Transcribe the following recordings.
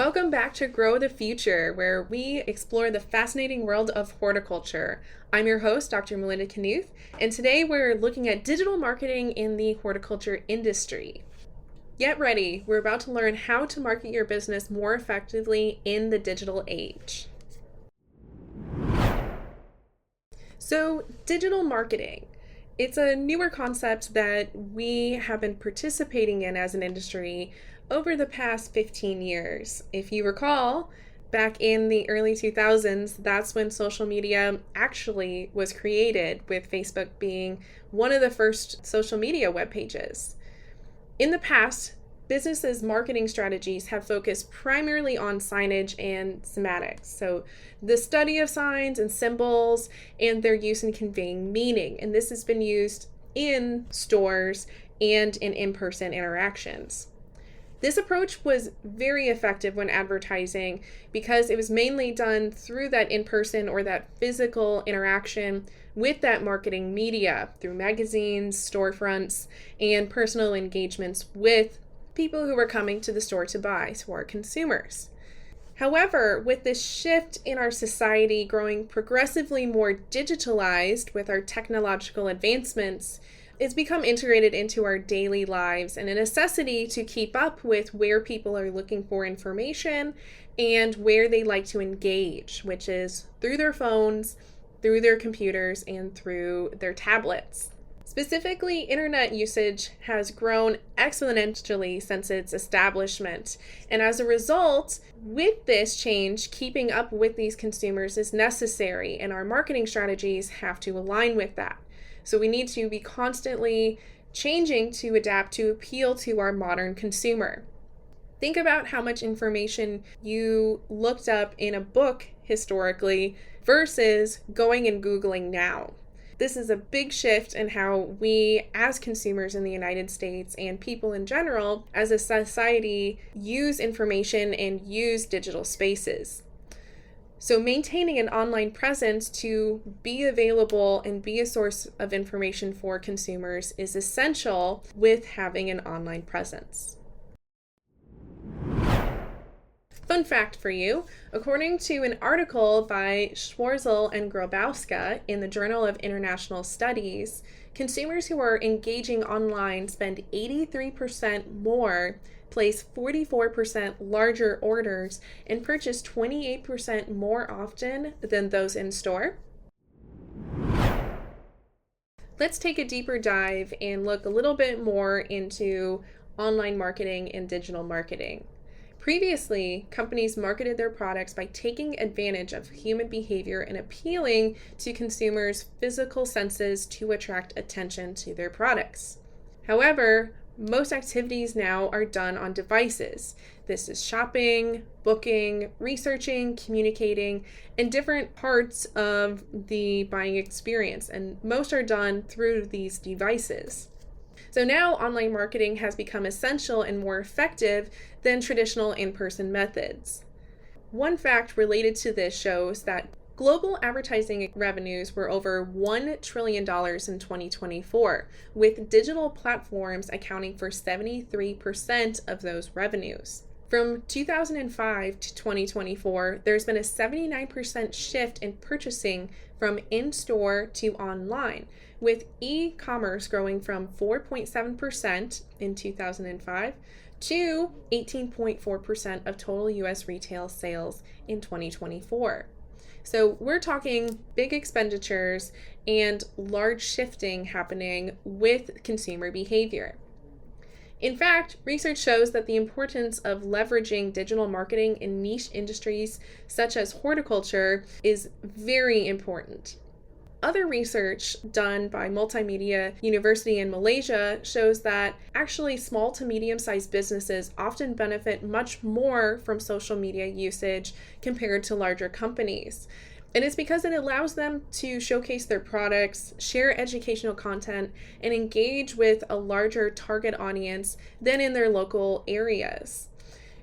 Welcome back to Grow the Future, where we explore the fascinating world of horticulture. I'm your host, Dr. Melinda Knuth, and today we're looking at digital marketing in the horticulture industry. Get ready, we're about to learn how to market your business more effectively in the digital age. So, digital marketing. It's a newer concept that we have been participating in as an industry over the past 15 years. If you recall, back in the early 2000s, that's when social media actually was created, with Facebook being one of the first social media web pages. In the past, businesses' marketing strategies have focused primarily on signage and semantics, so the study of signs and symbols and their use in conveying meaning. And this has been used in stores and in in-person interactions. This approach was very effective when advertising because it was mainly done through that in-person or that physical interaction with that marketing media through magazines, storefronts, and personal engagements with people who were coming to the store to buy, so our consumers. However, with this shift in our society growing progressively more digitalized with our technological advancements, it's become integrated into our daily lives and a necessity to keep up with where people are looking for information and where they like to engage, which is through their phones, through their computers, and through their tablets. Specifically, internet usage has grown exponentially since its establishment. And as a result, with this change, keeping up with these consumers is necessary, and our marketing strategies have to align with that. So we need to be constantly changing to adapt to appeal to our modern consumer. Think about how much information you looked up in a book historically versus going and Googling now. This is a big shift in how we, as consumers in the United States and people in general, as a society, use information and use digital spaces. So maintaining an online presence to be available and be a source of information for consumers is essential with having an online presence. Fun fact for you, according to an article by Schwarzl and Grabowska in the Journal of International Studies, consumers who are engaging online spend 83% more, place 44% larger orders, and purchase 28% more often than those in store. Let's take a deeper dive and look a little bit more into online marketing and digital marketing. Previously, companies marketed their products by taking advantage of human behavior and appealing to consumers' physical senses to attract attention to their products. However, most activities now are done on devices. This is shopping, booking, researching, communicating, and different parts of the buying experience, and most are done through these devices. So now online marketing has become essential and more effective than traditional in-person methods. One fact related to this shows that global advertising revenues were over $1 trillion in 2024, with digital platforms accounting for 73% of those revenues. From 2005 to 2024, there's been a 79% shift in purchasing from in-store to online, with e-commerce growing from 4.7% in 2005 to 18.4% of total U.S. retail sales in 2024. So we're talking big expenditures and large shifting happening with consumer behavior. In fact, research shows that the importance of leveraging digital marketing in niche industries such as horticulture is very important. Other research done by Multimedia University in Malaysia shows that actually small to medium-sized businesses often benefit much more from social media usage compared to larger companies. And it's because it allows them to showcase their products, share educational content, and engage with a larger target audience than in their local areas.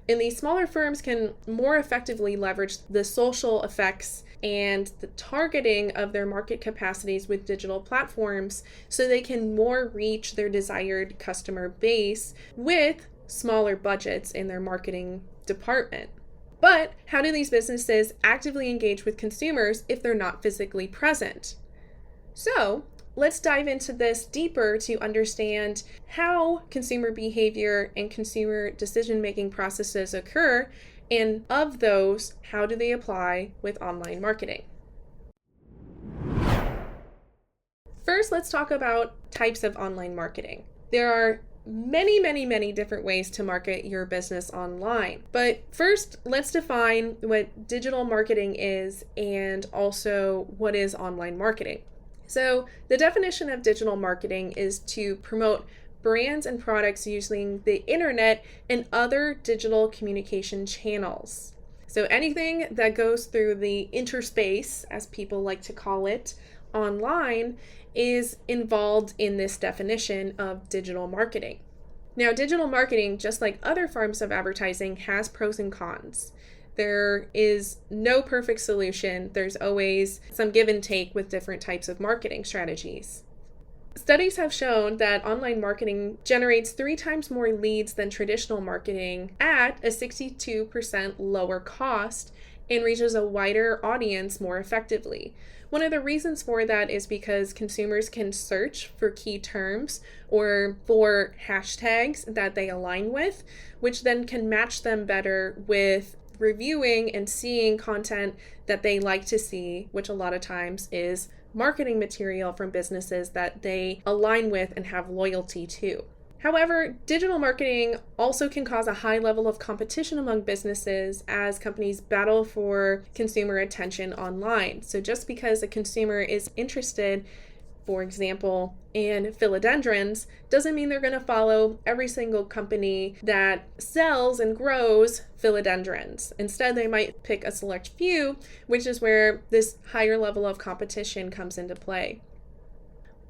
And these smaller firms can more effectively leverage the social effects and the targeting of their market capacities with digital platforms so they can more reach their desired customer base with smaller budgets in their marketing department. But how do these businesses actively engage with consumers if they're not physically present? So, let's dive into this deeper to understand how consumer behavior and consumer decision-making processes occur, and of those, how do they apply with online marketing? First, let's talk about types of online marketing. There are many different ways to market your business online. But first, let's define what digital marketing is and also what is online marketing. So, the definition of digital marketing is to promote brands and products using the internet and other digital communication channels. So, anything that goes through the interspace, as people like to call it, online is involved in this definition of digital marketing. Now, digital marketing, just like other forms of advertising, has pros and cons. There is no perfect solution. There's always some give and take with different types of marketing strategies. Studies have shown that online marketing generates 3 times more leads than traditional marketing at a 62% lower cost and reaches a wider audience more effectively. One of the reasons for that is because consumers can search for key terms or for hashtags that they align with, which then can match them better with reviewing and seeing content that they like to see, which a lot of times is marketing material from businesses that they align with and have loyalty to. However, digital marketing also can cause a high level of competition among businesses as companies battle for consumer attention online. So just because a consumer is interested, for example, in philodendrons, doesn't mean they're going to follow every single company that sells and grows philodendrons. Instead, they might pick a select few, which is where this higher level of competition comes into play.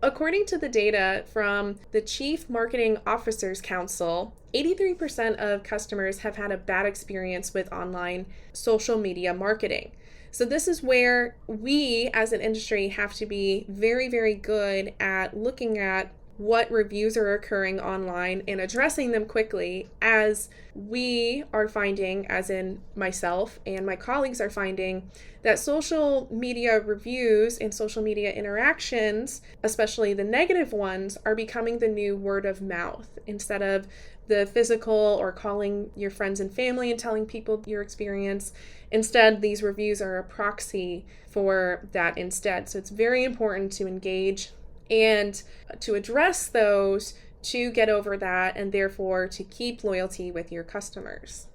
According to the data from the Chief Marketing Officers Council, 83% of customers have had a bad experience with online social media marketing. So this is where we as an industry have to be very good at looking at what reviews are occurring online and addressing them quickly, as we are finding, as in myself and my colleagues are finding, that social media reviews and social media interactions, especially the negative ones, are becoming the new word of mouth instead of the physical or calling your friends and family and telling people your experience. Instead, these reviews are a proxy for that instead. So it's very important to engage and to address those to get over that and therefore to keep loyalty with your customers.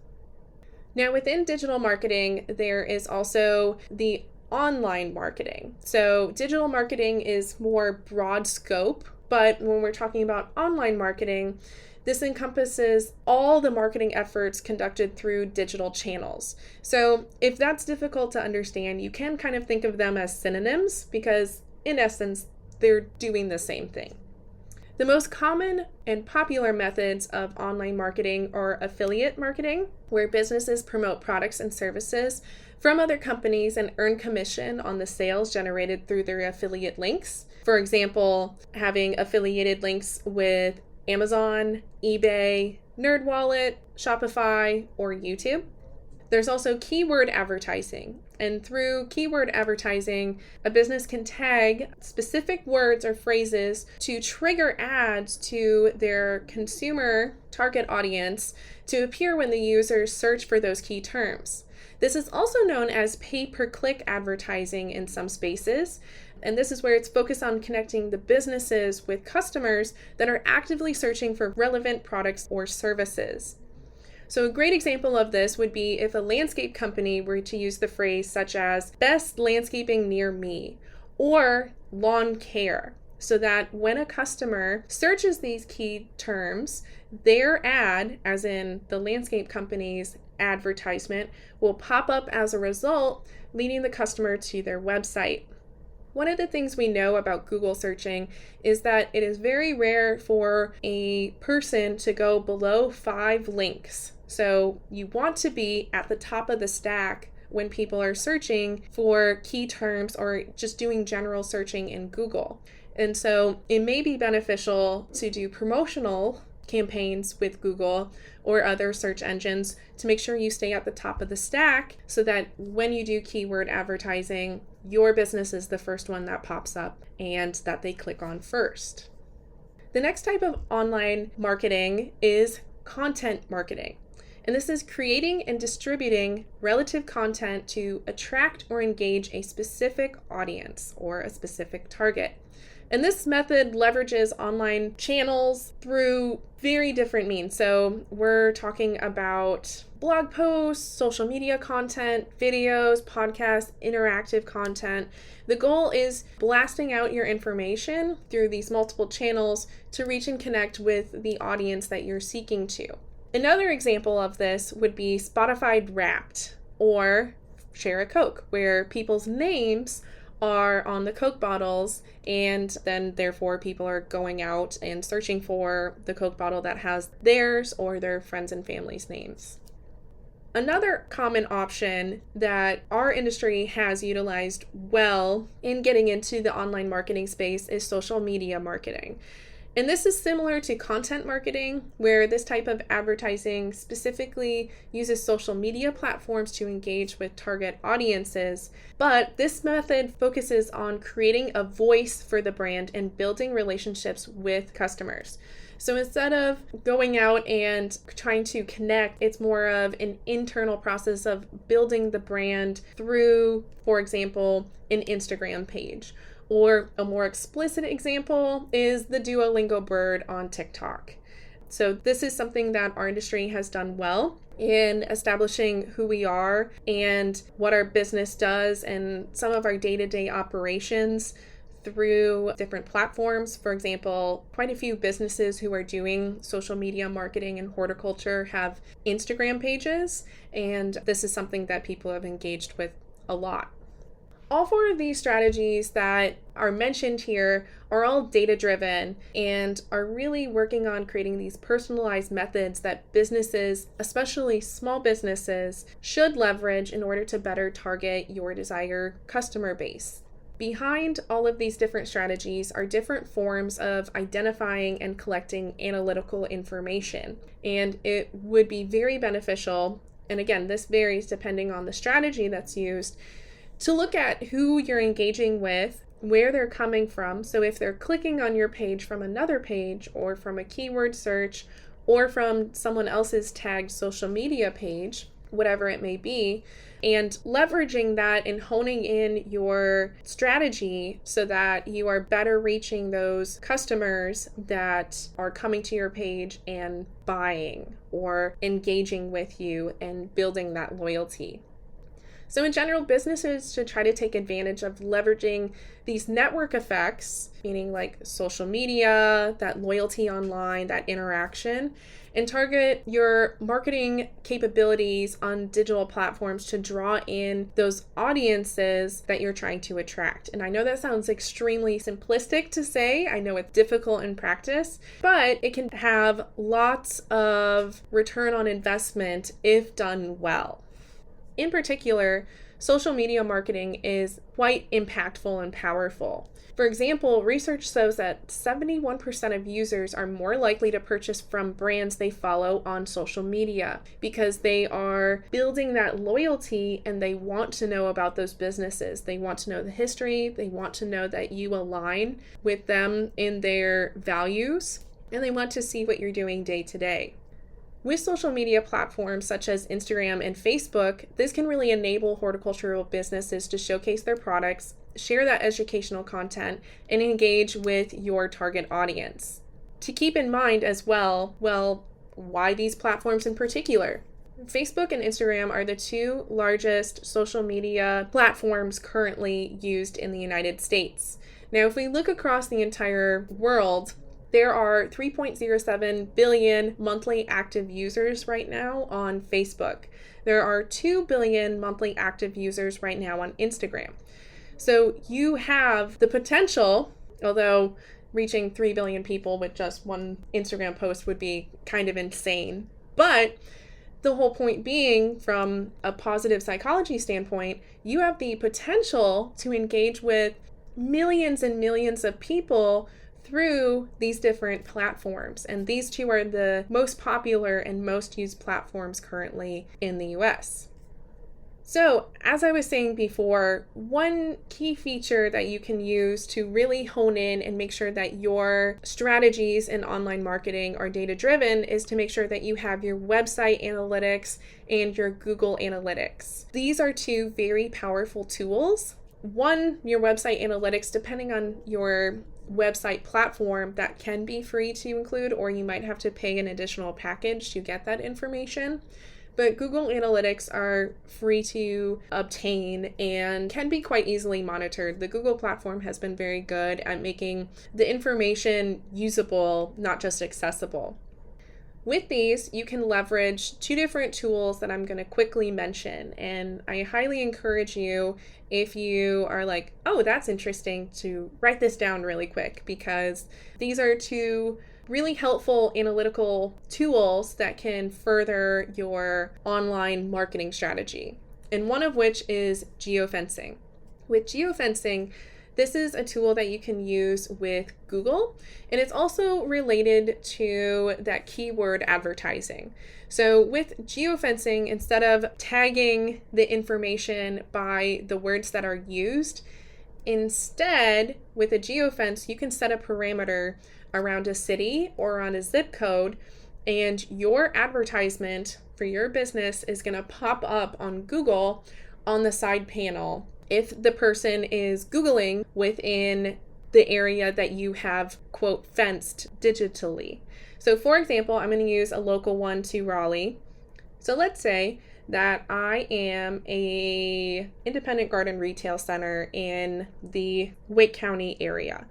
Now, within digital marketing, there is also the online marketing. So digital marketing is more broad scope, but when we're talking about online marketing, this encompasses all the marketing efforts conducted through digital channels. So if that's difficult to understand, you can kind of think of them as synonyms because in essence, they're doing the same thing. The most common and popular methods of online marketing are affiliate marketing, where businesses promote products and services from other companies and earn commission on the sales generated through their affiliate links. For example, having affiliated links with Amazon, eBay, NerdWallet, Shopify, or YouTube. There's also keyword advertising. And through keyword advertising, a business can tag specific words or phrases to trigger ads to their consumer target audience to appear when the users search for those key terms. This is also known as pay-per-click advertising in some spaces. And this is where it's focused on connecting the businesses with customers that are actively searching for relevant products or services. So a great example of this would be if a landscape company were to use the phrase such as best landscaping near me or lawn care, so that when a customer searches these key terms, their ad, as in the landscape company's advertisement, will pop up as a result, leading the customer to their website. One of the things we know about Google searching is that it is very rare for a person to go below 5 links. So you want to be at the top of the stack when people are searching for key terms or just doing general searching in Google. And so it may be beneficial to do promotional campaigns with Google or other search engines to make sure you stay at the top of the stack so that when you do keyword advertising, your business is the first one that pops up and that they click on first. The next type of online marketing is content marketing. And this is creating and distributing relative content to attract or engage a specific audience or a specific target. And this method leverages online channels through very different means. So we're talking about blog posts, social media content, videos, podcasts, interactive content. The goal is blasting out your information through these multiple channels to reach and connect with the audience that you're seeking to. Another example of this would be Spotify Wrapped or Share a Coke, where people's names are on the Coke bottles, and then therefore people are going out and searching for the Coke bottle that has theirs or their friends and family's names. Another common option that our industry has utilized well in getting into the online marketing space is social media marketing. And this is similar to content marketing, where this type of advertising specifically uses social media platforms to engage with target audiences. But this method focuses on creating a voice for the brand and building relationships with customers. So instead of going out and trying to connect, it's more of an internal process of building the brand through, for example, an Instagram page. Or a more explicit example is the Duolingo bird on TikTok. So this is something that our industry has done well in establishing who we are and what our business does and some of our day-to-day operations through different platforms. For example, quite a few businesses who are doing social media marketing and horticulture have Instagram pages, and this is something that people have engaged with a lot. All four of these strategies that are mentioned here are all data-driven and are really working on creating these personalized methods that businesses, especially small businesses, should leverage in order to better target your desired customer base. Behind all of these different strategies are different forms of identifying and collecting analytical information, and it would be very beneficial, and again, this varies depending on the strategy that's used, to look at who you're engaging with, where they're coming from. So if they're clicking on your page from another page or from a keyword search or from someone else's tagged social media page, whatever it may be, and leveraging that and honing in your strategy so that you are better reaching those customers that are coming to your page and buying or engaging with you and building that loyalty. So in general, businesses should try to take advantage of leveraging these network effects, meaning like social media, that loyalty online, that interaction, and target your marketing capabilities on digital platforms to draw in those audiences that you're trying to attract. And I know that sounds extremely simplistic to say. I know it's difficult in practice, but it can have lots of return on investment if done well. In particular, social media marketing is quite impactful and powerful. For example, research shows that 71% of users are more likely to purchase from brands they follow on social media because they are building that loyalty and they want to know about those businesses. They want to know the history, they want to know that you align with them in their values, and they want to see what you're doing day to day. With social media platforms such as Instagram and Facebook, this can really enable horticultural businesses to showcase their products, share that educational content, and engage with your target audience. To keep in mind as well, why these platforms in particular? Facebook and Instagram are the two largest social media platforms currently used in the United States. Now, if we look across the entire world, there are 3.07 billion monthly active users right now on Facebook. There are 2 billion monthly active users right now on Instagram. So you have the potential, although reaching 3 billion people with just one Instagram post would be kind of insane. But the whole point being, from a positive psychology standpoint, you have the potential to engage with millions and millions of people through these different platforms. And these two are the most popular and most used platforms currently in the US. So, as I was saying before, one key feature that you can use to really hone in and make sure that your strategies in online marketing are data-driven is to make sure that you have your website analytics and your Google Analytics. These are two very powerful tools. One, your website analytics, depending on your website platform, that can be free to include, or you might have to pay an additional package to get that information. But Google Analytics are free to obtain and can be quite easily monitored. The Google platform has been very good at making the information usable, not just accessible. With these, you can leverage two different tools that I'm going to quickly mention. And I highly encourage you, if you are like, oh, that's interesting, to write this down really quick, because these are two really helpful analytical tools that can further your online marketing strategy. And one of which is geofencing. With geofencing, this is a tool that you can use with Google, and it's also related to that keyword advertising. So with geofencing, instead of tagging the information by the words that are used, instead, with a geofence, you can set a parameter around a city or on a zip code, and your advertisement for your business is going to pop up on Google on the side panel if the person is Googling within the area that you have, quote, fenced digitally. So for example, I'm going to use a local one to Raleigh. So let's say that I am a independent garden retail center in the Wake County area.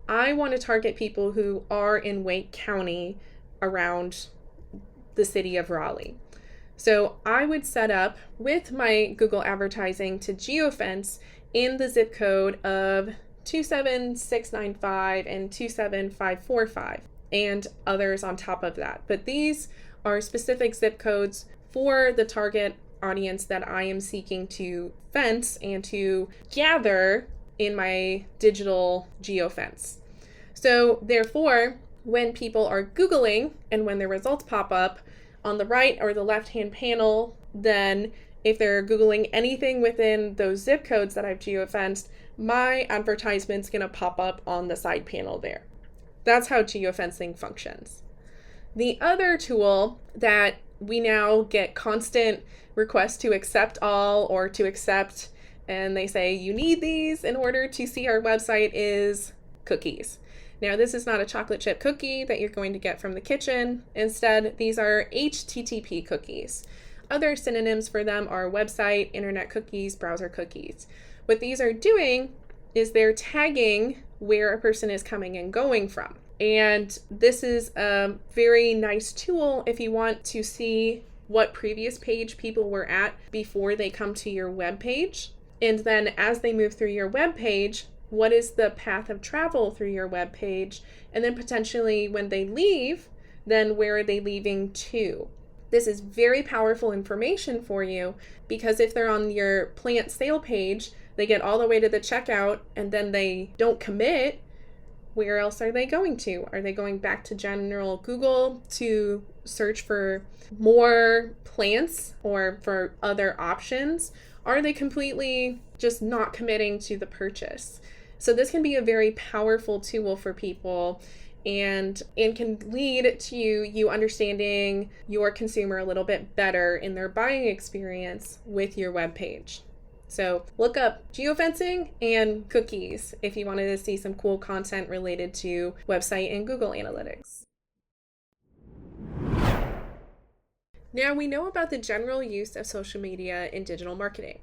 I want to target people who are in Wake County around the city of Raleigh. So I would set up with my Google advertising to geofence in the zip code of 27695 and 27545 and others on top of that. But these are specific zip codes for the target audience that I am seeking to fence and to gather in my digital geofence. So therefore, when people are Googling and when their results pop up on the right or the left-hand panel, then if they're Googling anything within those zip codes that I've geofenced, my advertisement's going to pop up on the side panel there. That's how geofencing functions. The other tool that we now get constant requests to accept all or to accept, and they say you need these in order to see our website, is cookies. Now, this is not a chocolate chip cookie that you're going to get from the kitchen. Instead, these are HTTP cookies. Other synonyms for them are website, internet cookies, browser cookies. What these are doing is they're tagging where a person is coming and going from. And this is a very nice tool if you want to see what previous page people were at before they come to your web page. And then as they move through your web page, what is the path of travel through your web page? And then potentially when they leave, then where are they leaving to? This is very powerful information for you, because if they're on your plant sale page, they get all the way to the checkout and then they don't commit, where else are they going to? Are they going back to general Google to search for more plants or for other options? Are they completely just not committing to the purchase? So this can be a very powerful tool for people, and can lead to you understanding your consumer a little bit better in their buying experience with your web page. So look up geofencing and cookies if you wanted to see some cool content related to website and Google Analytics. Now we know about the general use of social media in digital marketing.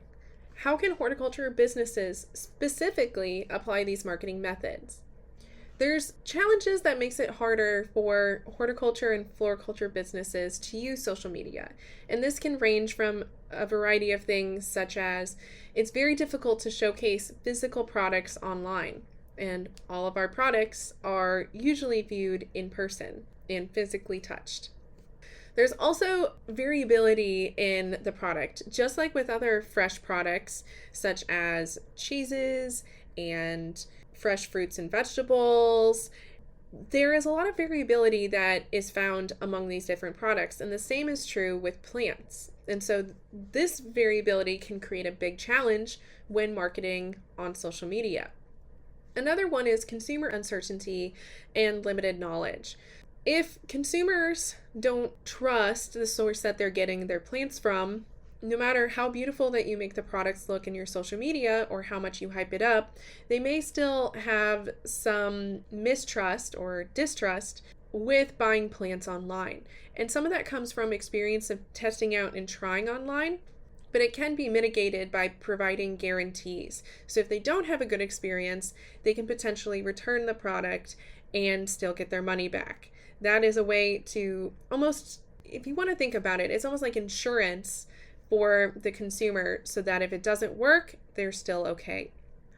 How can horticulture businesses specifically apply these marketing methods? There's challenges that makes it harder for horticulture and floriculture businesses to use social media. And this can range from a variety of things, such as it's very difficult to showcase physical products online. And all of our products are usually viewed in person and physically touched. There's also variability in the product, just like with other fresh products, such as cheeses and fresh fruits and vegetables. There is a lot of variability that is found among these different products, and the same is true with plants. And so this variability can create a big challenge when marketing on social media. Another one is consumer uncertainty and limited knowledge. If consumers don't trust the source that they're getting their plants from, no matter how beautiful that you make the products look in your social media or how much you hype it up, they may still have some mistrust or distrust with buying plants online. And some of that comes from experience of testing out and trying online, but it can be mitigated by providing guarantees. So if they don't have a good experience, they can potentially return the product and still get their money back. That is a way to almost, if you want to think about it, it's almost like insurance for the consumer so that if it doesn't work, they're still okay.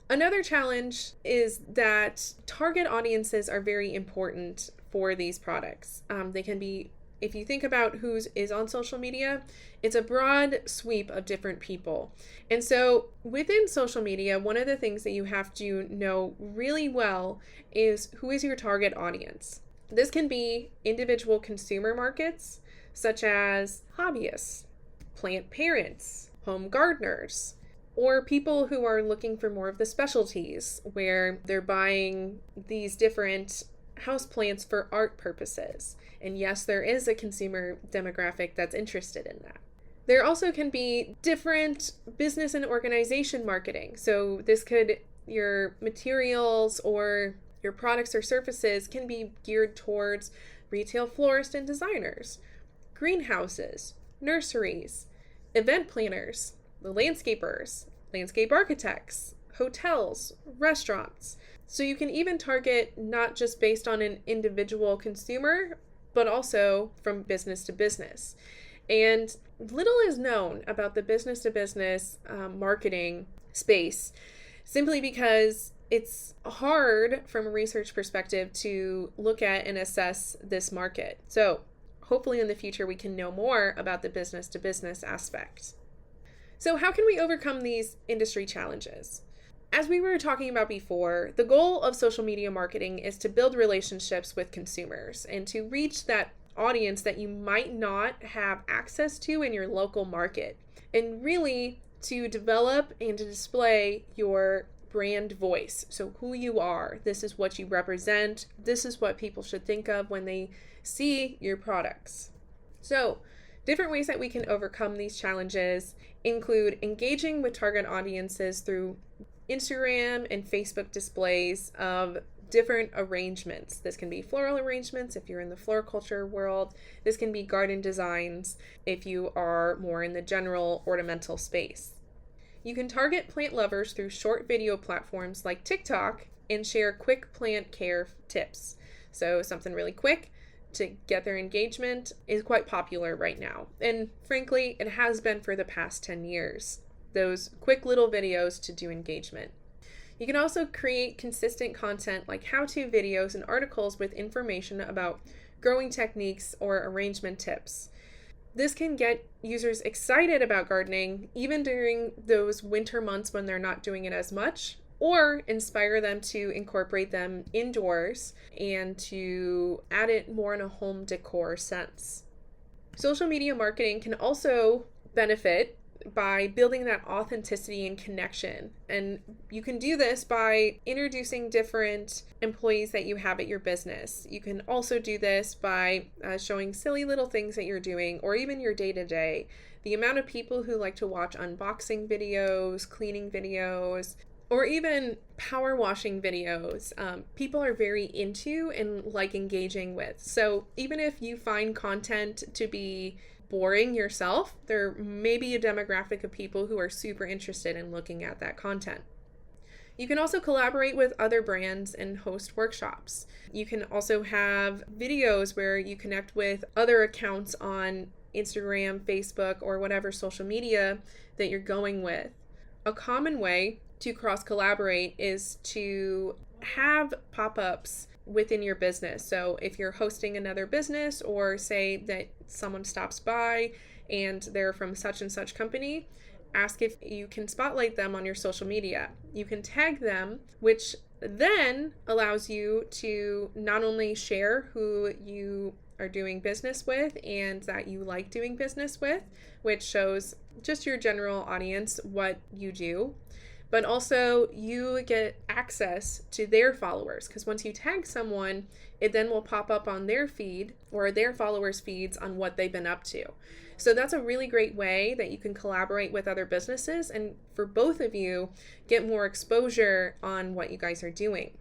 Another challenge is that target audiences are very important for these products. They can be, if you think about who is on social media, it's a broad sweep of different people. And so within social media, one of the things that you have to know really well is who is your target audience. This can be individual consumer markets, such as hobbyists, plant parents, home gardeners, or people who are looking for more of the specialties, where they're buying these different houseplants for art purposes. And yes, there is a consumer demographic that's interested in that. There also can be different business and organization marketing. So this could, your materials or your products or services can be geared towards retail florists and designers, greenhouses, nurseries, event planners, the landscapers, landscape architects, hotels, restaurants. So you can even target not just based on an individual consumer, but also from business to business. And little is known about the business to business marketing space, simply because it's hard from a research perspective to look at and assess this market. So hopefully in the future we can know more about the business to business aspect. So how can we overcome these industry challenges? As we were talking about before, the goal of social media marketing is to build relationships with consumers and to reach that audience that you might not have access to in your local market, and really to develop and to display your brand voice. So who you are, this is what you represent, this is what people should think of when they see your products. So different ways that we can overcome these challenges include engaging with target audiences through Instagram and Facebook displays of different arrangements. This can be floral arrangements if you're in the floriculture world. This can be garden designs if you are more in the general ornamental space. You can target plant lovers through short video platforms like TikTok and share quick plant care tips. So something really quick to get their engagement is quite popular right now. And frankly, it has been for the past 10 years. Those quick little videos to do engagement. You can also create consistent content like how-to videos and articles with information about growing techniques or arrangement tips. This can get users excited about gardening even during those winter months when they're not doing it as much, or inspire them to incorporate them indoors and to add it more in a home decor sense. Social media marketing can also benefit by building that authenticity and connection. And you can do this by introducing different employees that you have at your business. You can also do this by showing silly little things that you're doing, or even your day-to-day. The amount of people who like to watch unboxing videos, cleaning videos, or even power washing videos, people are very into and like engaging with. So even if you find content to be boring yourself, there may be a demographic of people who are super interested in looking at that content. You can also collaborate with other brands and host workshops. You can also have videos where you connect with other accounts on Instagram, Facebook, or whatever social media that you're going with. A common way to cross-collaborate is to have pop-ups within your business. So if you're hosting another business, or say that someone stops by and they're from such and such company, ask if you can spotlight them on your social media. You can tag them, which then allows you to not only share who you are doing business with and that you like doing business with, which shows just your general audience what you do, but also you get access to their followers, because once you tag someone, it then will pop up on their feed or their followers' feeds on what they've been up to. So that's a really great way that you can collaborate with other businesses and for both of you get more exposure on what you guys are doing.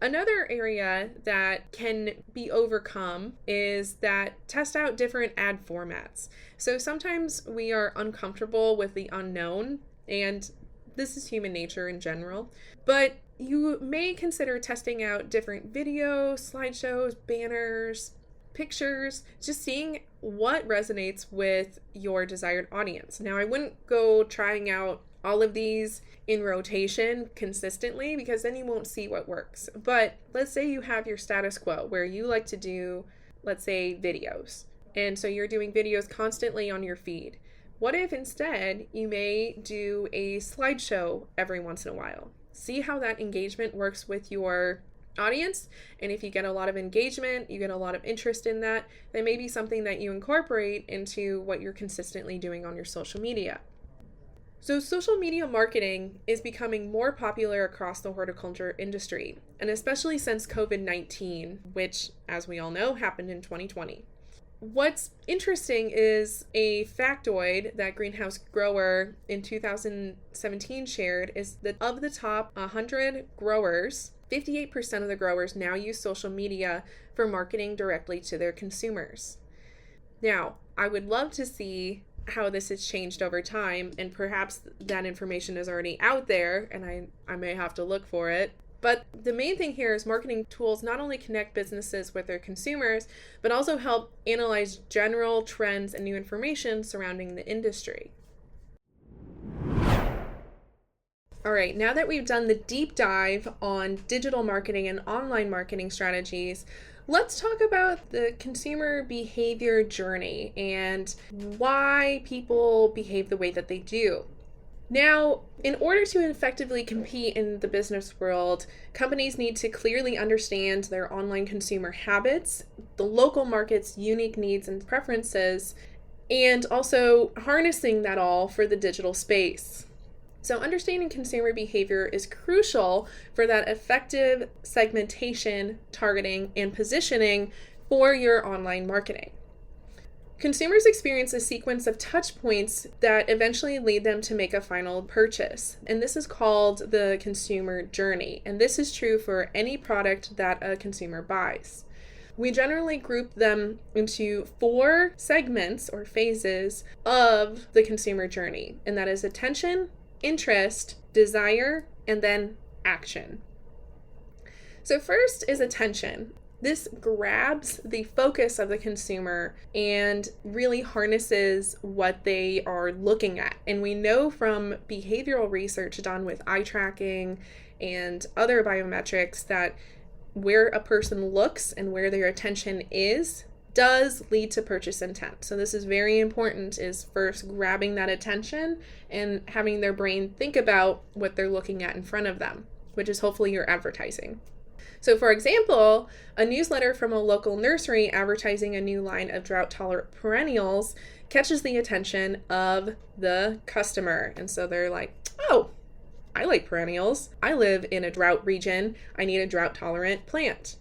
Another area that can be overcome is that test out different ad formats. So sometimes we are uncomfortable with the unknown, and this is human nature in general, but you may consider testing out different videos, slideshows, banners, pictures, just seeing what resonates with your desired audience. Now, I wouldn't go trying out all of these in rotation consistently because then you won't see what works. But let's say you have your status quo where you like to do, let's say, videos. And so you're doing videos constantly on your feed. What if instead you may do a slideshow every once in a while? See how that engagement works with your audience, and if you get a lot of engagement, you get a lot of interest in that, then maybe something that you incorporate into what you're consistently doing on your social media. So social media marketing is becoming more popular across the horticulture industry, and especially since COVID-19, which, as we all know, happened in 2020. What's interesting is a factoid that Greenhouse Grower in 2017 shared is that of the top 100 growers, 58% of the growers now use social media for marketing directly to their consumers. Now, I would love to see how this has changed over time, and perhaps that information is already out there, and I may have to look for it. But the main thing here is marketing tools not only connect businesses with their consumers, but also help analyze general trends and new information surrounding the industry. All right, now that we've done the deep dive on digital marketing and online marketing strategies, let's talk about the consumer behavior journey and why people behave the way that they do. Now, in order to effectively compete in the business world, companies need to clearly understand their online consumer habits, the local market's unique needs and preferences, and also harnessing that all for the digital space. So understanding consumer behavior is crucial for that effective segmentation, targeting, and positioning for your online marketing. Consumers experience a sequence of touch points that eventually lead them to make a final purchase. And this is called the consumer journey. And this is true for any product that a consumer buys. We generally group them into 4 segments or phases of the consumer journey. And that is attention, interest, desire, and then action. So first is attention. This grabs the focus of the consumer and really harnesses what they are looking at. And we know from behavioral research done with eye tracking and other biometrics that where a person looks and where their attention is does lead to purchase intent. So this is very important, is first grabbing that attention and having their brain think about what they're looking at in front of them, which is hopefully your advertising. So for example, a newsletter from a local nursery advertising a new line of drought-tolerant perennials catches the attention of the customer. And so they're like, oh, I like perennials. I live in a drought region. I need a drought-tolerant plant.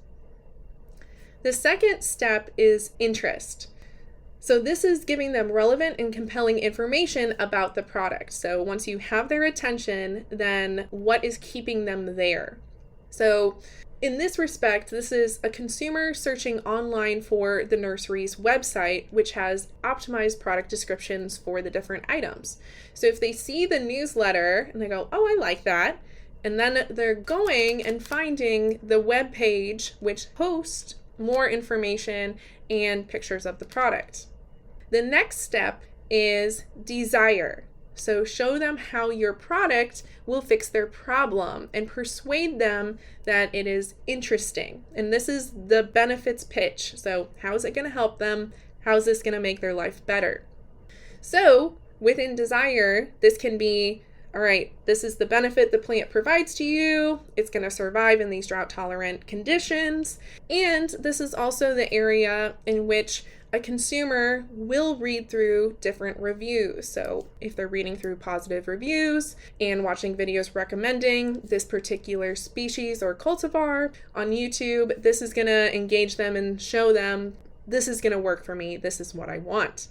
The second step is interest. So this is giving them relevant and compelling information about the product. So once you have their attention, then what is keeping them there? So in this respect, this is a consumer searching online for the nursery's website, which has optimized product descriptions for the different items. So if they see the newsletter and they go, oh, I like that, and then they're going and finding the web page, which hosts more information and pictures of the product. The next step is desire. So show them how your product will fix their problem and persuade them that it is interesting. And this is the benefits pitch. So how is it going to help them? How is this going to make their life better? So within desire, this can be all right, this is the benefit the plant provides to you. It's going to survive in these drought tolerant conditions. And this is also the area in which a consumer will read through different reviews. So if they're reading through positive reviews and watching videos recommending this particular species or cultivar on YouTube, this is going to engage them and show them this is going to work for me. This is what I want.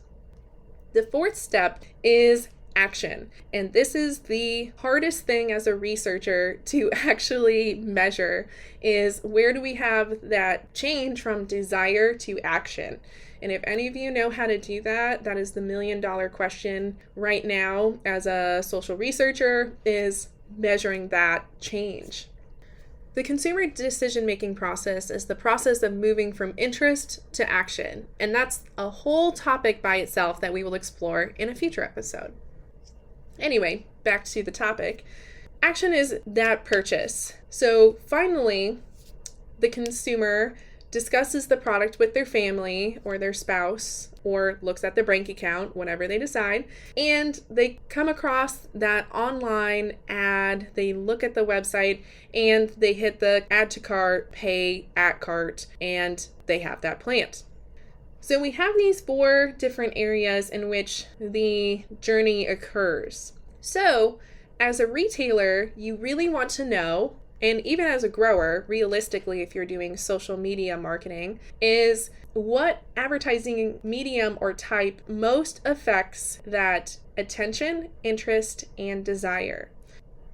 The fourth step is action. And this is the hardest thing as a researcher to actually measure, is where do we have that change from desire to action? And if any of you know how to do that, that is the $1 million question right now as a social researcher, is measuring that change. The consumer decision-making process is the process of moving from interest to action. And that's a whole topic by itself that we will explore in a future episode. Anyway, back to the topic. Action is that purchase. So finally, the consumer discusses the product with their family or their spouse, or looks at their bank account, whatever they decide, and they come across that online ad, they look at the website, and they hit the add to cart, pay at cart, and they have that plant. So we have these 4 different areas in which the journey occurs. So as a retailer, you really want to know, and even as a grower, realistically, if you're doing social media marketing, is what advertising medium or type most affects that attention, interest, and desire.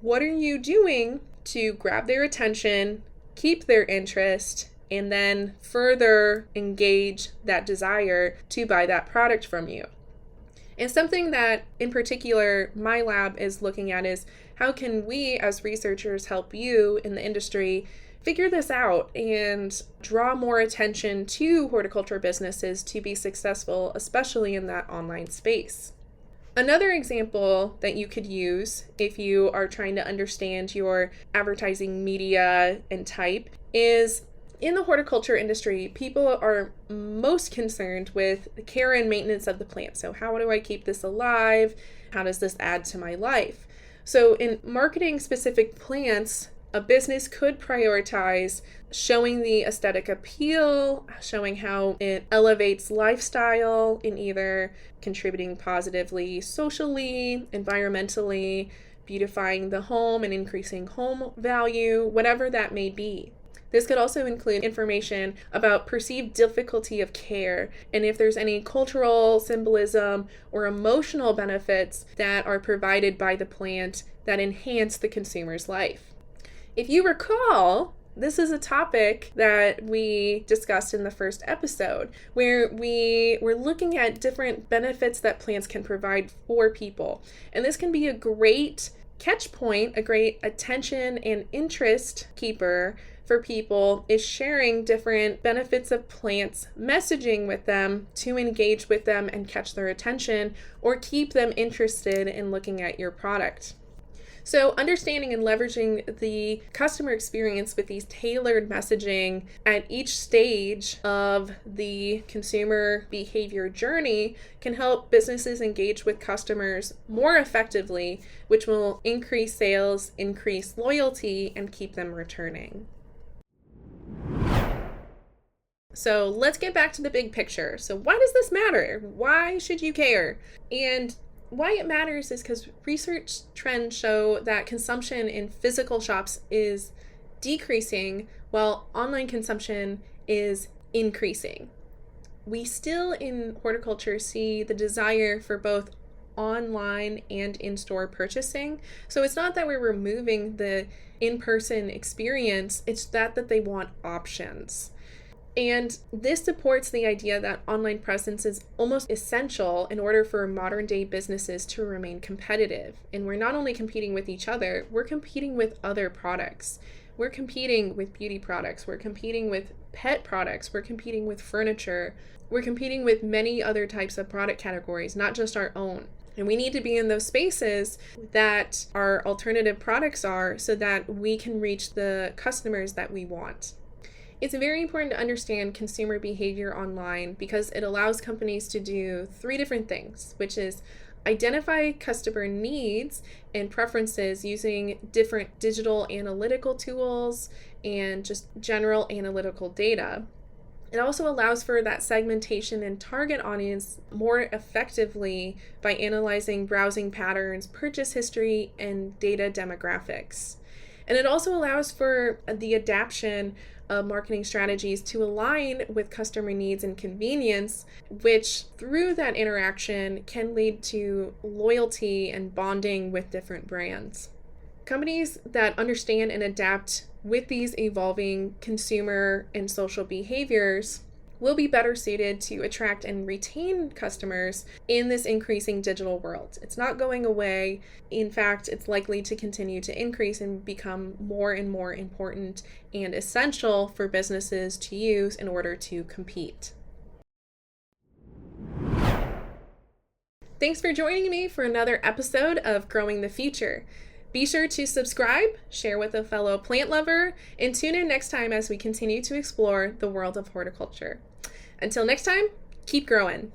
What are you doing to grab their attention, keep their interest, and then further engage that desire to buy that product from you? And something that in particular my lab is looking at is, how can we as researchers help you in the industry figure this out and draw more attention to horticulture businesses to be successful, especially in that online space? Another example that you could use if you are trying to understand your advertising media and type is, in the horticulture industry, people are most concerned with the care and maintenance of the plant. So how do I keep this alive? How does this add to my life? So in marketing specific plants, a business could prioritize showing the aesthetic appeal, showing how it elevates lifestyle in either contributing positively socially, environmentally, beautifying the home and increasing home value, whatever that may be. This could also include information about perceived difficulty of care and if there's any cultural symbolism or emotional benefits that are provided by the plant that enhance the consumer's life. If you recall, this is a topic that we discussed in the first episode, where we were looking at different benefits that plants can provide for people. And this can be a great catch point, a great attention and interest keeper for people, is sharing different benefits of plants, messaging with them to engage with them and catch their attention or keep them interested in looking at your product. So understanding and leveraging the customer experience with these tailored messaging at each stage of the consumer behavior journey can help businesses engage with customers more effectively, which will increase sales, increase loyalty, and keep them returning. So let's get back to the big picture. So why does this matter? Why should you care? And why it matters is because research trends show that consumption in physical shops is decreasing while online consumption is increasing. We still in horticulture see the desire for both online and in-store purchasing. So it's not that we're removing the in-person experience, it's that they want options. And this supports the idea that online presence is almost essential in order for modern day businesses to remain competitive. And we're not only competing with each other, we're competing with other products. We're competing with beauty products, we're competing with pet products, we're competing with furniture, we're competing with many other types of product categories, not just our own. And we need to be in those spaces that our alternative products are so that we can reach the customers that we want. It's very important to understand consumer behavior online because it allows companies to do 3 different things, which is identify customer needs and preferences using different digital analytical tools and just general analytical data. It also allows for that segmentation and target audience more effectively by analyzing browsing patterns, purchase history, and data demographics. And it also allows for the adaptation of marketing strategies to align with customer needs and convenience, which through that interaction can lead to loyalty and bonding with different brands. Companies that understand and adapt with these evolving consumer and social behaviors will be better suited to attract and retain customers in this increasing digital world. It's not going away. In fact, it's likely to continue to increase and become more and more important and essential for businesses to use in order to compete. Thanks for joining me for another episode of Growing the Future. Be sure to subscribe, share with a fellow plant lover, and tune in next time as we continue to explore the world of horticulture. Until next time, keep growing.